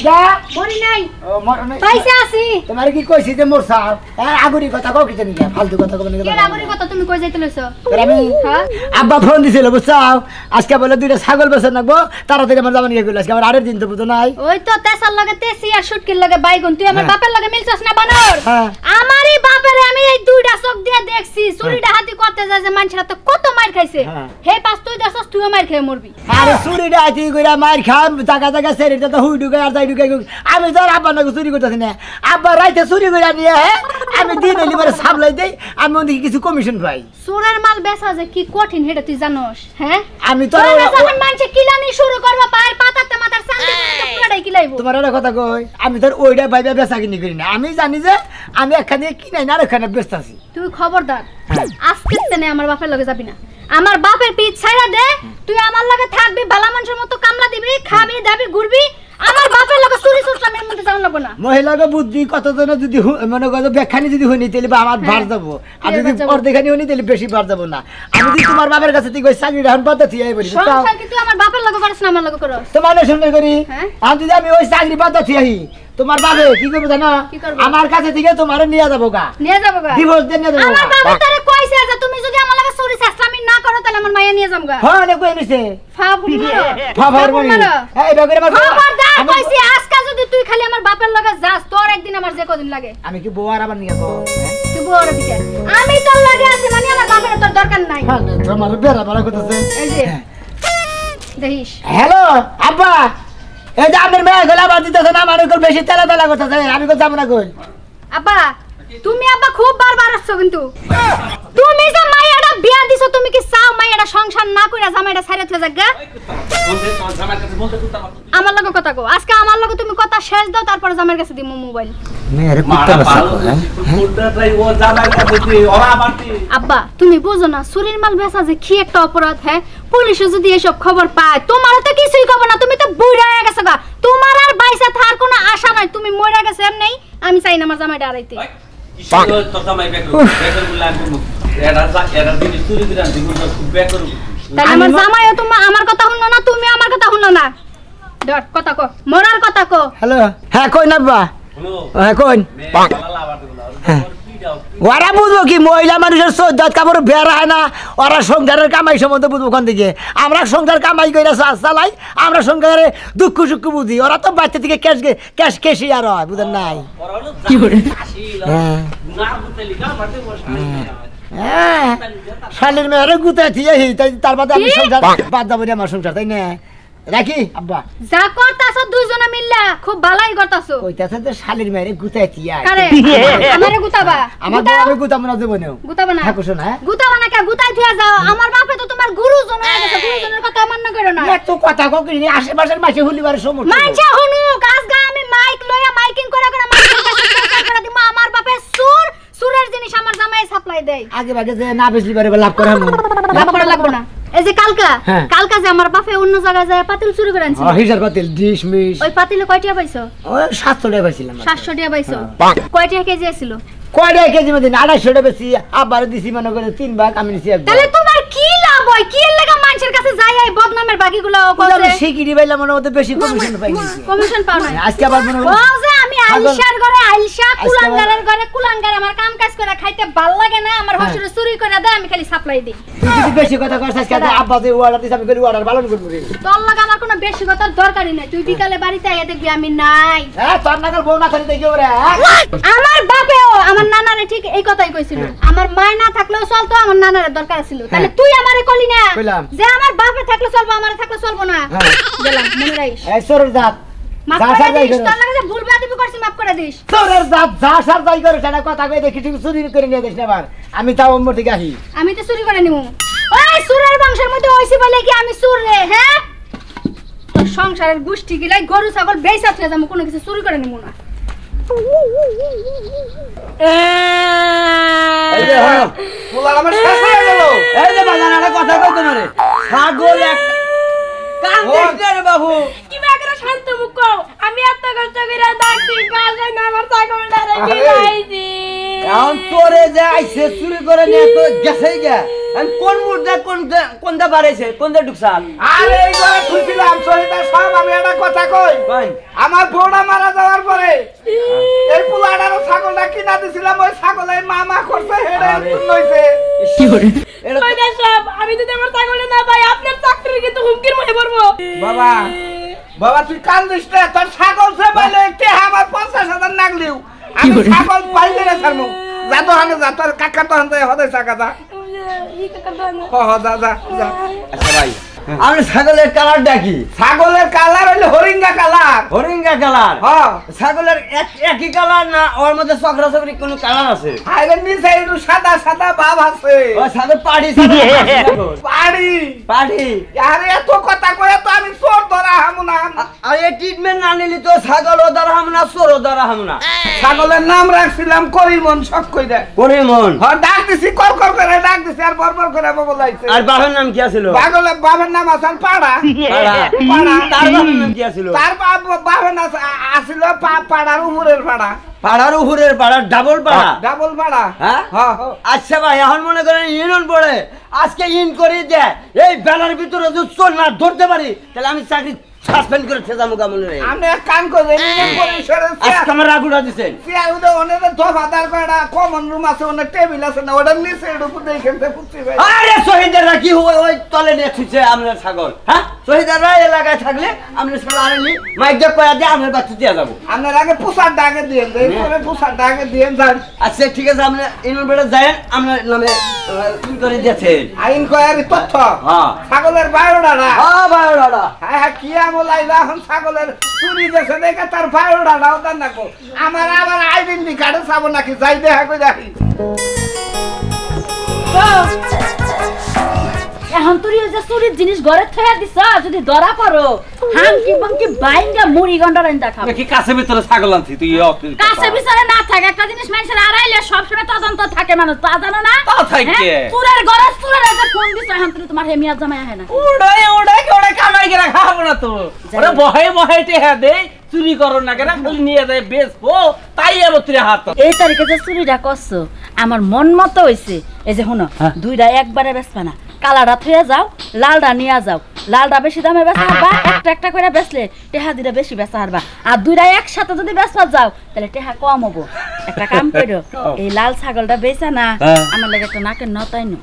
যা মরি নাই ও মর নাই পয়সা আছে তোমার কি কইছি যে মোর সাহ আগুরি কথা কও কি জানি না ফালতু কথা কও না কে আগুরি কথা তুমি কই যাইতে লইছো আমি হ্যাঁ আব্বা ফোন দিছিল বুঝছাও আজকে বলে দুইটা ছাগল বেচে নাকবো তাড়াতাড়ি আমার জামানি কইল আজকে আমার আরের দিন তো বুঝো নাই ওই তো তেসার লগে তেসি আর শুটকির লগে বাইগুন তুই আমার বাপের লগে মিলছস না বানর হ্যাঁ আমারই বাপের আমি এই দুইটা চোখ দিয়ে দেখছি চুরিটা হাতি করতে যায় যে মানুষরা তো কত মার খাইছে হে পাস তুই দছস তুইও মার খেয়ে মরবি আরে চুরিটা হাতি কইরা মার খাম জায়গা জায়গা সেরিটা তো হুই ঢুকে আর যাই ঢুকে আমি তো আব্বা নাকি চুরি করতেছি না আব্বা রাইতে চুরি কইরা নিয়ে আমি দিন হইলি পরে সামলাই দেই আমি ওদিকে কিছু কমিশন পাই চোরের মাল বেচা যে কি কঠিন হেটা তুই জানোস হ্যাঁ আমি তো যখন মানুষে কিলানি শুরু করবা পায়ের পাতাতে মাথার চান্দি পুরাটাই কিলাইবো তোমার একটা কথা কই আমি তোর ওইটা ভাইবা বেচা কিনি করি না আমি জানি যে আমি একখানে কিনাই না আর একখানে বেচতাছি তুই খবরদার আজকে তেনে আমার বাপের লগে যাবি না আমার বাপের পিছ ছাইড়া দে তুই আমার লগে থাকবি ভালো মানুষের মতো কামলা দিবি খাবি দাবি ঘুরবি আমার বাপের লগে চুরি সুরসামের মধ্যে যাওয়া লাগবে না মহিলাকে বুদ্ধি কতজন যদি মনে করো ব্যাখ্যানি যদি হইনি তাহলে আমার ভার যাবো আর যদি অর্ধেখানি হইনি তাহলে বেশি ভার যাবো না আমি যদি তোমার বাপের কাছে থেকে ওই চাকরি এখন পদ্ধতি আই বলি সংসার কি তুই আমার বাপের লগে করিস না আমার লগে করস তোমার শুনে করি আমি যদি আমি ওই চাকরি পদ্ধতি আহি তোমার বাপে কি করবে জানো আমার কাছে থেকে তোমার নিয়ে যাবো গা ডিভোর্স দিয়ে নিয়ে যাবো আমার বাবা তারে কইছে যে তুমি যদি আমার লগে চুরি চেষ্টামি না করো তাহলে আমার মাইয়া নিয়ে যামগা হ্যাঁ নে কই নিছে ফাফার মারি এই বাগরে আমার আমি কইছি আজকে যদি তুই খালি আমার বাপের লগে যাস তোর একদিন আমার যে কদিন লাগে আমি কি বউ আর আবার নিয়ে যাবো তুই বউর দিকে আমি তোর লাগে আছি মানে আমার বাপের তোর দরকার নাই হ্যাঁ তোমার বেরা বেরা করতেছে এই যে দেখিস হ্যালো আব্বা এই যে আপনার মেয়ে গলা বাদ দিতেছে না আমার একটু বেশি তেলা তেলা করতেছে আমি কই যাবো না কই আব্বা তুমি আব্বা খুব বারবার আসছো কিন্তু তুমি যে মাইয়াটা বিয়া দিছো তুমি কি চাও মাইয়াটা সংসার না কইরা জামাইটা ছাইরা থে জাগা আমার লগে কথা কও আজকে আমার লগে তুমি কথা শেষ দাও তারপর জামাইর কাছে দিমু মোবাইল মেরে কুত্তা বাসা ফুলটাই ও জামাইর কাছে দি ওরা বাড়তি আব্বা তুমি বুঝো না চুরির মাল বেচা যে কি একটা অপরাধ হ্যাঁ পুলিশে যদি এসব খবর পায় তোমার তো কিছুই খবর না তুমি তো বুইড়া হয়ে গেছো গা তোমার আর বাইসা থাকার কোনো আশা নাই তুমি মইরা গেছো এমনি আমি চাই না আমার জামাইটা আড়াইতে তো জামাই বেকর লাগবে এরা দিন চুরি দিরান দিন খুব বেকর তাহলে আমার জামাইও তোমার আমার কথা শুনো না তুমি আমার কথা শুনো না ধর কথা কও মরার কথা কও হ্যালো হ্যাঁ কই না বাবা হ্যাঁ কই ওরা বুঝবো কি মহিলা মানুষের সজ্জাত কাপড় বের হয় না ওরা সংসারের কামাই সম্বন্ধে বুঝবো ওখান থেকে আমরা সংসার কামাই করে চালাই আমরা সংসারে দুঃখ সুখ বুঝি ওরা তো বাচ্চা থেকে ক্যাশ কেসি আর হয় বুঝেন নাই কি করে হ্যাঁ শালির মেয়েরে গুতে দিয়ে তার বাদে আমি সংসার বাদ যাবো আমার সংসার তাই না রাখি আব্বা যা করতাছ দুইজনে মিললা খুব ভালোই করতাছো কইতাছে যে শালির মেয়েরে গুতাই দিয়া আরে আমারে গুতাবা আমার বাবা আমি গুতাম না জীবনেও গুতাবা না থাকো শোনা গুতাবা না কে গুতাই দিয়া যাও আমার বাপে তো তোমার গুরুজন হয়ে গেছে গুরুজনের কথা মান্য করো না এত কথা কইনি আশেপাশের মাঝে হুলিবারে সমস্যা মাইজা হুনুক আজগা আমি মাইক লইয়া মাইকিং করে মাইকিং করে দিমু আমার বাপে সুরের জিনিস আমার জামাই সাপ্লাই দেয় আগে ভাগে যে না বেশি পারে লাভ করে লাভ করা লাগবে না এই যে কালকা যে আমার বাপে অন্য জায়গায় যায় পাতিল চুরি করে আনছিল হিসার পাতিল ডিশ মিশ ওই পাতিলে কয় টাকা পাইছো ওই 700 টাকা পাইছিলাম 700 টাকা পাইছো কয় টাকা কেজি ছিল কয় টাকা কেজি মধ্যে 250 টাকা বেশি আবার দিছি মনে করে 3 ভাগ আমি নিছি একবার তাহলে তোমার কি লাভ হয় কি লাগা মানুষের কাছে যাই এই বদনামের বাকিগুলো করে আমি শিগগিরি পাইলাম মনে মধ্যে বেশি কমিশন পাই নিছি কমিশন পাও না আজকে আবার মনে ও যে আমি আইলশার ঘরে আইলশা কুলাঙ্গারের ঘরে কুলাঙ্গার আমার কাম কাজ করে খাইতে ভাল লাগে না আমার হসুরে চুরি করে দেয় আমি খালি সাপ্লাই দেই তুই যদি বেশি কথা কইছ আজকে আব্বা যে অর্ডার দিছ আমি করি অর্ডার পালন করব রে তোর লাগা আমার কোনো বেশি কথার দরকারই নাই তুই বিকালে বাড়িতে আইয়া দেখবি আমি নাই হ্যাঁ তোর নাগাল বউ না খালি দেখি ওরে আমার বাপেও আমার নানারে ঠিক এই কথাই কইছিল আমার মা না থাকলেও চলতো আমার নানারে দরকার ছিল তাহলে তুই আমারে কলি না যে আমার বাপে থাকলে চলবো আমারে থাকলে চলবো না গেলাম মনে রাখিস এই সরর জাত মাফ করে দিস তোর লাগা যে ভুল বাদিবি করছিস মাফ করে দিস সরর জাত যা সার যাই করে সেটা কথা কই দেখি তুই চুরি করে নিয়ে যাস না আবার আমি তাও ওমর থেকে আসি আমি তো চুরি করে নিমু ওই সুরের বংশের মধ্যে হইছি বলে কি আমি সুর রে হ্যাঁ তোর সংসারের গোষ্ঠী গিলাই গরু ছাগল বেইসা থে যামু কোনো কিছু চুরি করে নিমু না এই যে হ্যাঁ পোলা আমার শেষ হয়ে গেল এই যে বাজান একটা কথা কইতো না রে ছাগল এক কান্দিস রে বাবু কি করে শান্ত মুখ কও আমি এত কষ্ট করে ডাকছি কাজে না আমার ছাগলটা রেখে লাইছি এখন তোরে যে আইছে চুরি করে নিয়ে তো গেছেই গে আমি কোন মুর্দা কোনটা বাড়াইছে কোনটা ঢুকছাল আরে এই ঘরে খুলছিলাম সরিটা সব আমি এটা কথা কই কই আমার বউটা মারা যাওয়ার পরে এই পোলাটারও ছাগলটা কিনা দিছিলাম ওই ছাগলের মামা করছে হেডে হইছে এটা কয়টা সব আমি যদি আমার ছাগলে না পাই আপনার চাকরি কিন্তু হুমকির মুখে পড়বো বাবা বাবা তুই কান্দিস না তোর ছাগল সে পাইলে কে আমার 50,000 নাগলিও আমি ছাগল পাইলে না ছাড়মু যা তো হানে যা তোর কাকা তো হানে হদে টাকা যা ই কাকা দাও হ হ যা যা যা আচ্ছা ভাই আমরা ছাগলের কালারটা কি ছাগলের কালার হইলে হরিঙ্গা কালার হরিঙ্গা কালার হ্যাঁ ছাগলের একই কালার না ওর মধ্যে চক্রা চক্রি কোনো কালার আছে আইরে নিচে একটু সাদা সাদা ভাব আছে ও ছাগল পাড়ি পাড়ি পাড়ি আরে এত কথা কয়ে তো আমি চোর ধরা হামু না আর এই ট্রিটমেন্ট না নিলি তো ছাগলও দ্বারা হাম না চোরও দ্বারা হাম না ছাগলের নাম রাখছিলাম করিমন শখ কইরা পরিমন হ্যাঁ ডাক দিছি কর করে ডাক দিছি আর বরবর করে বলাইছে আর বাবার নাম কি আছিল পাগল বাবার নাম আসাল পাড়া পাড়া। পাড়া তার বাবার নাম কি আছিল তার বাবার নাম আসিল পাড়ার উপরের পাড়া পাড়ার উপরের পাড়া ডাবল পাড়া ডাবল পাড়া হ্যাঁ হ্যাঁ হ্যাঁ। আচ্ছা ভাই এখন মনে করেন ইউনিয়ন পড়ে আজকে ইন করে দেয় এই বেলার ভিতরে যদি চোর না ধরতে পারি তাহলে আমি চাকরি সাসপেন্ড করে ছেজামু কামনে রে আপনি এক কান করে ইউনিয়ন পরিষদের আজকে আমার রাগুড়া দিছেন চেয়ার উদে অনেক দফাদার কয়টা কমন রুম আছে অনেক টেবিল আছে না ওটার নিচে এর উপর দেখেন পুচ্ছি ভাই আরে শহীদেররা কি হয় ওই তলে নিয়ে ছুটছে আপনার ছাগল হ্যাঁ শহীদেররা এলাকায় থাকলে আপনি ছাগল আনেনি মাইক দিয়ে কয়া দিয়ে আপনার বাচ্চা দিয়ে যাবো আপনার আগে পোশাক ডাকে দিয়ে দেন পরে পোশাক ডাকে দিয়ে যান আচ্ছা ঠিক আছে আপনি ইউনিয়ন পড়ে যায়েন আপনার নামে কি করে দিয়েছেন আইন কয়ারি তথ্য হ্যাঁ ছাগলের বায়োডাটা হ্যাঁ ভাই দাদা হ্যাঁ হ্যাঁ কি আমল আইলা এখন ছাগলের চুরি গেছে দেখে তার বায়োডাটাও দেন না গো আমার আবার আইডেন্টি কার্ডে চাবো নাকি যাই দেখা কই দেখি এখন তুই ওই যে চুরির জিনিস ঘরে থয়া দিছ যদি ধরা পড়ো হাঙ্কি বাঙ্কি বাইঙ্গা মুড়ি গন্ডা রান্দা খাবো কি কাছে ভিতরে ছাগল আনছি তুই কাছে বিচারে না থাকে একটা জিনিস মানুষের আড়াইলে সবসময় তদন্ত থাকে মানুষ তা জানো না তা থাকে। হ্যাঁ? চুরের ঘরে চুরের যে ফোন দিছ এখন তুই তোমার হেমিয়া জামাই আহে না ওড়াই কামাই করে খাবো না তো ওরা বহে বহে টেহা দেই চুরি করো না কেন খালি নিয়ে যায় বেচবো তাই আবার তুই হাত এই তারিখে যে চুরিটা করছো আমার মন মতো হইছে এই যে শুনো দুইটা একবারে বেচবা না কালাটা থুয়ে যাও লালটা নিয়ে যাও লালটা বেশি দামে বেচা হারবা একটা একটা করে বেচলে টেহা দিলে বেশি বেচা হারবা আর দুইটা একসাথে যদি বেচবা যাও তাহলে টেহা কম হবো একটা কাম করো এই লাল ছাগলটা বেচা না আমার লাগে একটা নাকের নতাই নো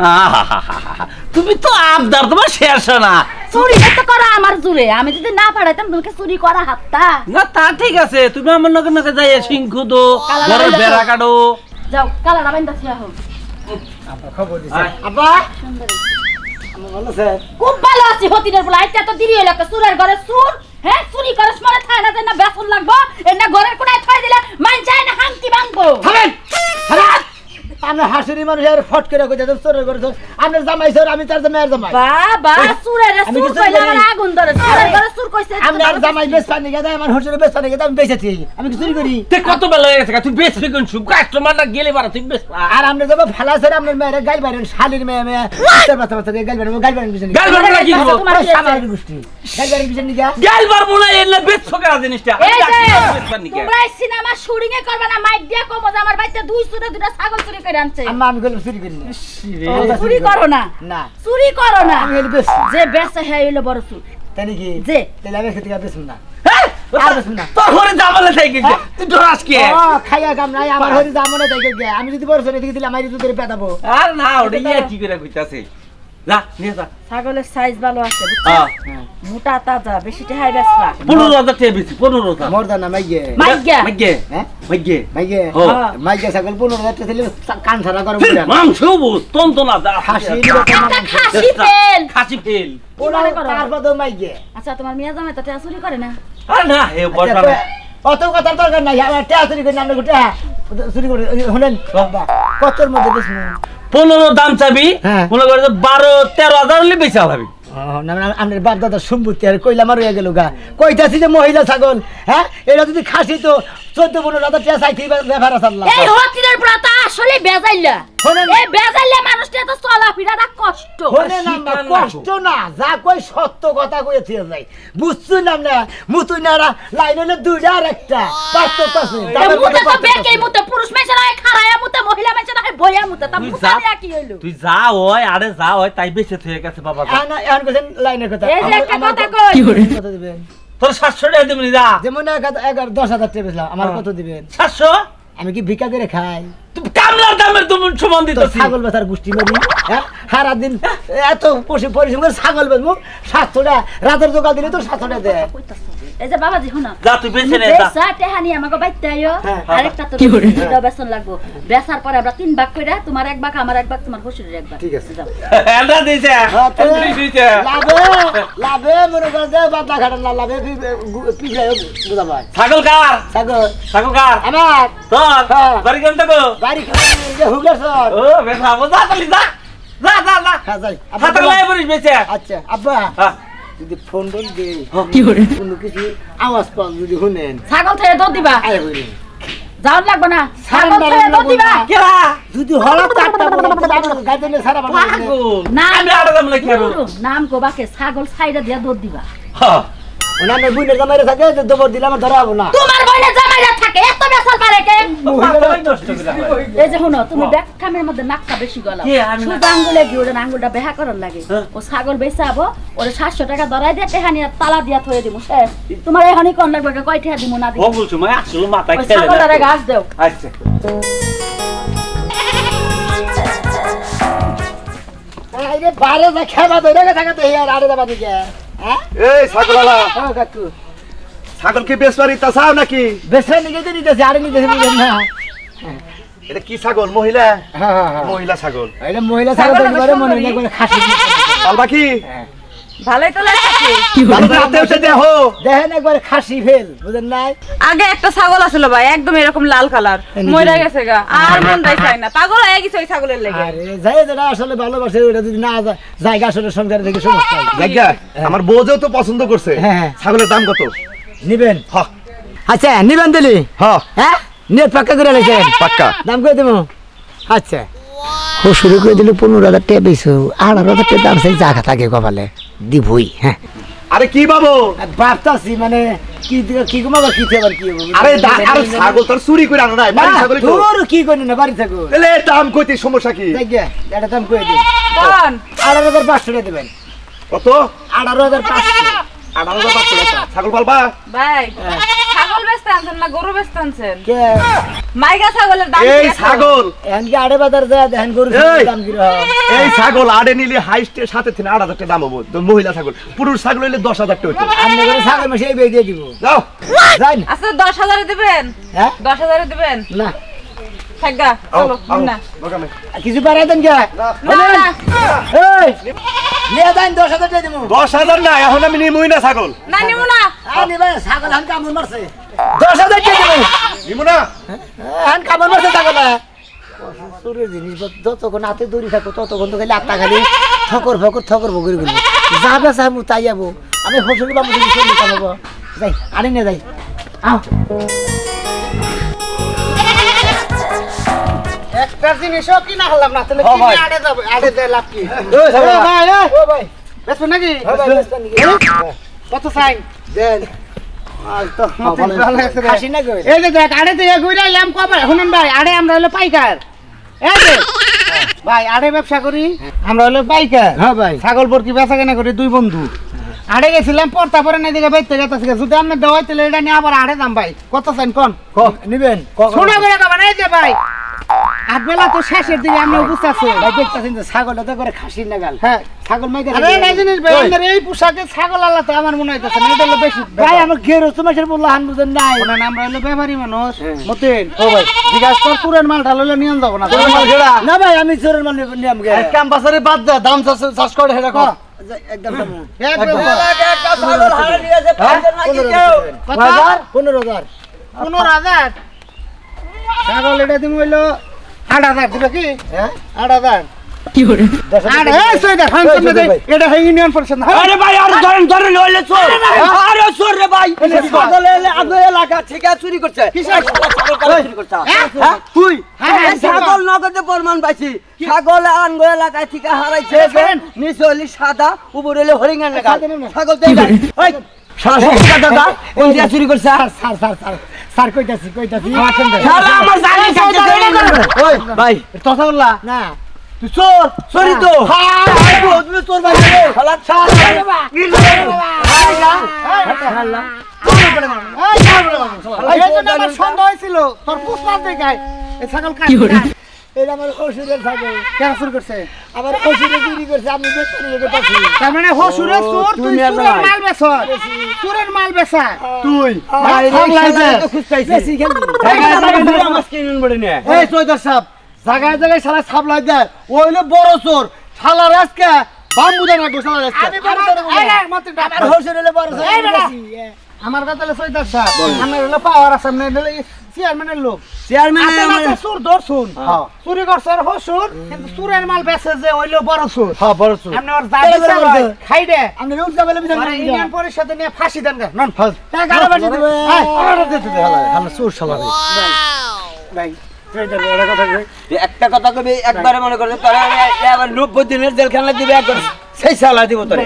তুমি তো আবদার তোমার শেষ না চুরি তো করা আমার জুড়ে আমি যদি না পারাইতাম তোমাকে চুরি করা হাতটা না তা ঠিক আছে তুমি আমার নকে নকে যাই সিংহু দো কালা ঘরের লাগাই বেড়া দাও। কাটো যাও কালাটা বাইন্দা থিয়া হোক খবর দিছে আব্বা ভালো স্যার খুব ভালো আছি হতিনের বলা আইতে তো দেরি হইলো চুরের ঘরে চুর হ্যাঁ চুরি করে মনে থাকে না যে না বেতন লাগবো এর না ঘরের কোনায় থই দিলে মান চায় না হাঙ্কি ভাঙবো থামেন থামেন আমরা হাসিরি মানুষ আর ফট করে কই যাচ্ছেন চোরের করে আপনার জামাই স্যার আমি তার জামাই আর জামাই বাবা চুরের আমি চুর কিছু কইলে করি। আমার আগুন ধরে চুরের ঘরে চুর কইছে আমি আর জামাই বেশ পানি গেছে আমার হোটেলে বেশ পানি গেছে আমি বেঁচেছি আমি কি চুরি করি তে কত বেলা হয়ে গেছে তুই বেচবি কোন সুপ কাস্টমার না গেলে বারা তুই বেচ আর আমরা যাবো ভালো স্যার আপনার মেয়ের গাইল বাইরেন শালির মেয়ে মেয়ে তার বাচ্চা বাচ্চা গাইল বাইরেন পিছনে গাল বারবো না কি করবো তোমার কি আছে? সামাজিক গোষ্ঠী গাইল বাইরেন পিছনে নিগা গাল বারবো না এর না বেচছো কেন জিনিসটা এই যে বেচবার নিকে তোমরা সিনেমা শুটিং এ করবে না মাইক দিয়া কমো যে আমার বাইতে দুই চুরে দুইটা ছাগল চুরি করে আনছে আম্মা আমি গেলাম চুরি করি না চুরি করো না না চুরি করো না আমি গেলে বেশ যে বেচে হ্যাঁ হইলো বড় চুর তাই নাকি যে তাহলে আমি খেতে বেশন না হ্যাঁ আর বেশন না তোর ঘরে যাবলে থেকে গেছে তুই ডরাস কে ও খাইয়া কাম নাই আমার হরি দাম মনে দেখে গে আমি যদি বড় সরে দিকে দিলে আমার দুধের পেটাবো আর না ওটা ইয়া কি করে কইতাছে যা নিয়ে যা ছাগলের সাইজ ভালো আছে বুঝছো হ্যাঁ মোটা তাজা বেশি টেহাই বেচবা 15,000 টাকা বেশি 15,000 মর্দা না মাইগে মাইগা মাইগে হ্যাঁ মাইগে মাইগে ও। মাইগে ছাগল 15,000 ছিল কান ছাড়া করো ফির মাংস বুঝ তন্ত না যা হাসি একটা খাসি ফেল খাসি ফেল ওরা তারপর তো মাইগে আচ্ছা তোমার মিয়া জামাই তো টেহা চুরি করে না আরে না হে বড় অত কথার দরকার নাই আমার টেয়া চুরি করি আমরা গোটা চুরি করে হলেন কতর মধ্যে বেশি 15 দাম চাবি হ্যাঁ। মনে করে 12-13,000 হলে বেচা হবে আমার বাপ দাদা সম্পত্তি আর কইলাম আর হয়ে গেল গা কইতাছি যে মহিলা ছাগল হ্যাঁ এটা যদি খাসি তো 14-15,000 টাকা চাইতেই ব্যাপার আসাল্লাহ এই হতিনের পুরাটা আসলে বেজাইলা শোনেন। এই বেজাইলা মানুষটা তো চলাফেরাটা কষ্ট হলে না না, কষ্ট না যা কই সত্য কথা কইতে যাই বুঝছুই না না মুতুই না লাইন হলে দুইটা আর একটা পার্থক্য আছে দামের মুতে মধ্যে তো পার্থক্য বেকে আছে। মুতে পুরুষ মেছে না খাড়ায়া মুতে মহিলা মেছে না বইয়া মুতে তা তুই মুতে যা নিয়া কি হইলো তুই যা হয় আরে যা হয় তাই বেঁচে থেকে গেছে বাবা এখন কইছেন লাইনের কথা এই যে একটা আমার কথা তো- কই কথা দিবেন তোর 700 টাকা দিবি যা যেমন 10,000 টাকা বেচলাম আমার কত দিবেন? 700 আমি কি ভিক্ষা করে খাই? তুই কামলার দামের তুমি সমান তো দিতেছিস ছাগল বেচার গোষ্ঠী নদী, হ্যাঁ সারাদিন এত পরিশ্রম করে ছাগল বেচবো 700 টাকা, রাতের দোকান দিলে তো 700 টাকা দেয়। এই যে বাবাজি শুনো যা তুই বেঁচে নে যা বেচা টেহানি আমাকে বাইতে আইও হ্যাঁ, আরেকটা তো দুটো বেসন লাগবো বেচার পরে আমরা 3 ভাগ কইরা তোমার 1 ভাগ আমার 1 ভাগ তোমার শ্বশুরের 1 ভাগ ঠিক আছে। যাও এলটা দিছে হ্যাঁ, তো এন্ট্রি দিছে লাভে মনে করে যে বাদলা ঘাটার না লাভে পিছলে বুঝা ভাই। ছাগল কার ছাগল ছাগল কার আমার তোর হ্যাঁ। বাড়ি কেন থাকো বাড়ি যে হুগলার সর। ও বেচা যা তালি যা যা যা যা হ্যাঁ যাই। হাতের লাই পড়িস বেচে আচ্ছা আব্বা হ্যাঁ যদি ফোন টোন দিই কোনো কিছু আওয়াজ পান যদি শুনেন ছাগল থেকে দুধ দিবা আয় বলি যাও লাগবে না ছাগল থেকে দুধ দিবা কেরা যদি হঠাৎ চারটা বলে গাড়ি নিয়ে সারা বাংলা পাগল নাম আমি আড়া দাম লাগি আর নাম কো বাকে ছাগল ছাইরা দিয়া দুধ দিবা হ্যাঁ ওনার বুনের জামাইরে থাকে দবর দিলে আমার ধরা হবো না। তোমার বইনে জামাইরা থাকে এত বেসাল পারে কে মাথায় নষ্ট করে হয় এই যে শুনো তুমি ব্যাক খামের মধ্যে নাকটা বেশি গলাও কে আমি শুধু আঙ্গুলে কি ওটা আঙ্গুলটা বেহা করার লাগে হ্যাঁ। ও ছাগল বেচাবো ওরে 700 টাকা ধরাই দিয়ে টেহানি তালা দিয়া থয়ে দিমু শেষ তোমার এখনই কোন লাগবে কয় টাকা দিমু না দিমু ও বলছো মানে আসলে মাথায় ওই খেলে ছাগলটারে না ঘাস দেও আচ্ছা আরে বারে যা খাবা ধরে গেছে থাকা তো ইয়ার আরে যাবা দিকে হ্যাঁ এই ছাগলালা ও কাকু ছাগল কি বেচবারি তা চাও নাকি? বেশে নিয়ে তো নিতেছে আরে নিতেছে বুঝেন না। এটা কি ছাগল? মহিলা? হ্যাঁ হ্যাঁ হ্যাঁ মহিলা ছাগল। এটা মহিলা ছাগল তো করে মনে হয় করে খাসি পালবা কি? ভালোই তো লাগছে ভালো করে হাতে উঠে দেখো। দেখেন একবার খাসি ফেল বুঝেন নাই। আগে একটা ছাগল আছিল ভাই একদম এরকম লাল কালার মরে গেছে গা আর মনটাই চাই না পাগল হয়ে গেছে ওই ছাগলের লেগে আরে যাই যেটা আসলে ভালোবাসে ওটা যদি না জায়গা আসলে সংসারে থেকে সমস্যা হয়। জায়গা আমার বউও তো পছন্দ করছে। হ্যাঁ। ছাগলের দাম কত? নিবেন হ্যাঁ আচ্ছা নিবেন দিলি হ্যাঁ হ্যাঁ নেট পাক্কা করে লেছেন পাক্কা। দাম করে দেবো আচ্ছা ও শুরু করে দিলে 15,000 টাকা বেশি 18,000 টাকা দাম সেই জায়গা থাকে কপালে দিবই হ্যাঁ আরে কি বাবু? ভাবতাছি মানে কি কি ঘুমাবো কি আবার কি হবো আরে আরে ছাগল তোর চুরি করে আনো নাই বাড়ি ছাগল তো। তোর কি করি না বাড়ি থাকো তাহলে দাম কইতে সমস্যা কি? দেখ এটা দাম করে দিই কোন 18,500 টাকা দেবেন কত? 18,500 18,500 টাকা। ছাগল পালবা? ভাই ছাগল বেচতে আনছেন না গরু বেচতে আনছেন কে মাইগা ছাগলের দাম এই কি এত? ছাগল এখন কি আড়ে বাজার যায় দেখেন গরু এই! দাম কি রকম এই ছাগল আড়ে নিলে হাইস্টের সাথে 8,000 টাকা দাম হবো। তো মহিলা ছাগল পুরুষ ছাগল হইলে 10,000 টাকা হইতো। আপনি করে ছাগল মাসে এই বেই দিয়ে দিব যাও যাই আচ্ছা 10,000 দিবেন হ্যাঁ 10,000 দিবেন না থাকগা আও, চলো আও, না দোকানে। কিছু বাড়াই দেন কে না না এই নিয়ে যান 10,000 টাকা দিব 10,000 না এখন আমি নিমুই না ছাগল। না নিমু না আনি ভাই ছাগল হান কামড় মারছে 10,000 টাকা দিব নিমু না? হান কামড় মারছে ছাগল সুরের জিনিস যতক্ষণ হাতে দড়ি থাকো ততক্ষণ তো খালি আত্মা খালি ঠকর ফকর বগরি গুলি যাবে সাহেব তাই যাবো আমি ফসলি বাবু যদি চলি কামাবো যাই আনি না যাই আও একটা জিনিসও কিনা হলাম না তাহলে ও কিনে ভাই। আড়ে যাবে আড়ে দেয় লাভ কি ওই ছাগল। ভাই ও ভাই বেসো নাকি কত সাইন দেন খাসি না গো এই যে দেখ আড়ে থেকে ঘুরে এলাম কবার শুনুন ভাই আড়ে আমরা হলো পাইকার এই যে ভাই আড়ে ব্যবসা করি আমরা হলো পাইকার হ্যাঁ ভাই ছাগল বরকি বেচা কেনা করি দুই বন্ধু আড়ে গেছিলাম পড়তা পরে না দিকে বাইতে গেছে যদি আপনি দেওয়াই তাহলে এটা নিয়ে আবার আড়ে দাম ভাই কত চাইন কোন নিবেন শোনা করে কবার এই যে ভাই আগবেলা তো শেষের দিকে আমি অবস্থা আছে ভাই দেখতেছেন যে ছাগলটা তো করে খাসি নাগাল হ্যাঁ ছাগল মাইকে আরে এই জিনিস ভাই আপনার এই পোশাকে ছাগল আল্লাহ তো আমার মনে হইতেছে না এটা হলো বেশি ভাই আমার গেরো তোমার বললো হান বুঝেন নাই শোনেন আমরা হলো ব্যাপারী মানুষ মতিন ও ভাই জিজ্ঞাসা কর পুরান মাল ঢাললে নিয়ম যাবো না না ভাই আমি চোরের মানে নিয়ম গে ক্যাম্পাসারে বাদ দে দাম চাষ করে হেরা কর। একদম একদম একটা ছাগল হারে নিয়েছে পাঁচজন নাকি কেউ 15,000 15,000 ছাগল এটা তুমি হইলো 8,000 দিবে কি হ্যাঁ 8,000 এটা ইউনিয়ন পরিষদ না আরে ভাই আর ধরেন ধরেন হইলে চোর আরে চোর রে ভাই ছাগল এলে আগে এলাকা থেকে চুরি করছে ছাগল কারা চুরি করছে হ্যাঁ তুই এই ছাগল নগদে প্রমাণ পাইছি ছাগল আনগো এলাকা থেকে হারাইছে নিচে হলি সাদা উপরে হলি হরিঙ্গান লেখা ছাগল দেই ওই সারা সব দাদা কোন দিয়া চুরি করছে স্যার কইতাছি সারা আমার জানি থাকে ওই ভাই কথা বললা না তুই চোর চোরই তো তুমি চোর ভাই শালা আমার সন্দেহ হয়েছিল তোর পুষ্পার দেখায় এই ছাগল কাট এটা আমার শ্বশুরের ছাগল। কেন শুরু করছে আমার শ্বশুরে চুরি করছে, আমি দেখতে নিয়ে গেছি। তার মানে হসুরের চোর তুই চোরের মাল বেচ চোরের মাল বেচা তুই বেশি খেলি। এই চৈদার সাহেব জায়গায় জায়গায় শালা সাপ্লাই দেয় ওই হলো বড় চোর শালার আজকে বাম্বু জানা গো শালার আজকে আমি বড় চোর বলি। আমার শ্বশুর হলে বড় শ্বশুর এই বেটা। বেশি। আমার কথা হলো সৈদার সাহেব আমার হলো পাওয়ার আছে মানে চেয়ারম্যানের লোক চেয়ারম্যান চোর ধরছুন চুরি করছে আর হসুর কিন্তু চোরের মাল বেচে যে হইলো বড় চোর হ্যাঁ বড় চোর আপনি ওর দাবি চালাই খাই দে আমি রোজ যাবে বিচার আর করি। ইউনিয়ন পরিষদে নিয়ে ফাঁসি দেন গা নন ফাঁস টাকা আরো বাড়িয়ে দেবে। চোর শালা ভাই এটা কথা কই একটা কথা কবি একবারে মনে করে তোরা আবার 90 দিনের জেলখানা দিবে একবার সেই শালা দিব তোরে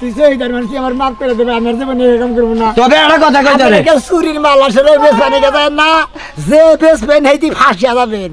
তুই সেই ধর মানুষ আমার মাফ করে দেবে, আমি আর জীবনে এরকম করবো না। তবে একটা কথা কই তোরে চুরির মাল আসলে বেচবানি গেছে না, যে বেচবেন হেইটি ফাঁসিয়া যাবেন।